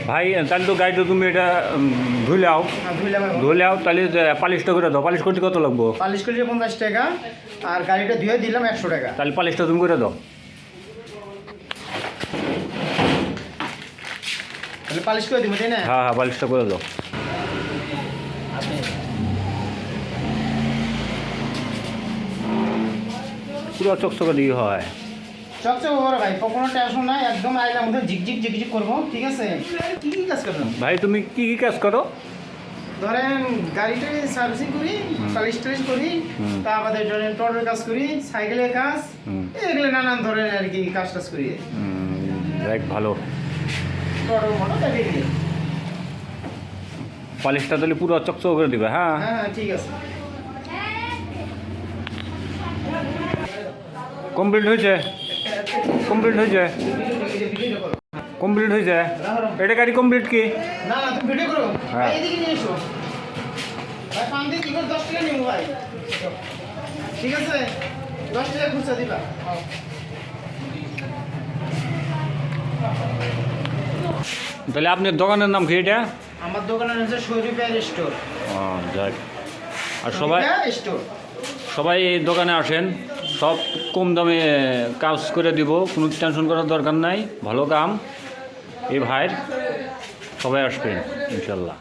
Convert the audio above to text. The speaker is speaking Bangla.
ভাই তাহলে তো গাড়িটা তুমি এটা ধুইলাও ধুইলাও তাহলে পালিশটা করে দাও। পালিশ করতে কত লাগবো? পালিশ করলে 50 টাকা, আর গাড়িটা ধুয়ে দিলাম 100 টাকা। তাহলে পালিশটা তুমি করে দাও। তাহলে পালিশ করে দিব, তাই না? হ্যাঁ হ্যাঁ, পালিশটা করে দাও। পুরো চকচকে দিয়ে হয়। চকচকে করে ভাই, কোনো টেনশন নাই, একদম আইলার মধ্যে ঝিকঝিক ঝিকঝিক করবো, ঠিক আছে? কি কি কাজ করবেন ভাই তুমি কি কি কাজ করো? ধরেন গাড়িটা সার্ভিসিং করি, পালিশ টালিশ করি, তারপরে ধরেন টোটোর কাজ করি, সাইকেলের কাজ, এগুলো নানান ধরনের আর কি কাজ টাজ করি। দেখ ভালো। টোটো মোটো তাই দেখি। পালিশটা তাহলে পুরো চকচকে করে দিবে। হ্যাঁ হ্যাঁ হ্যাঁ, ঠিক আছে। কমপ্লিট হয়েছে? কমপ্লিট হয়েছে? কমপ্লিট হয়েছে? এটা গাড়ি কমপ্লিট কি? না না, তুমি ভিডিও করো। হ্যাঁ। এইদিকে নিয়ে এসো ভাই, 5 দিয়ে কি করে 10 টাকা নিবো ভাই, ঠিক আছে? 10 টাকা খুচরা দিবা। তাহলে আপনার দোকানের নাম কি এটা? আমার দোকানের হচ্ছে শরীফের স্টোর। যাক। আর সবাই স্টোর। সবাই এই দোকানে আসেন, সব কম দামে কাজ করে দিব, কোনো টেনশন করার দরকার নাই। ভালো কাম এই ভাইয়ের, সবাই আসবেন ইনশাল্লাহ।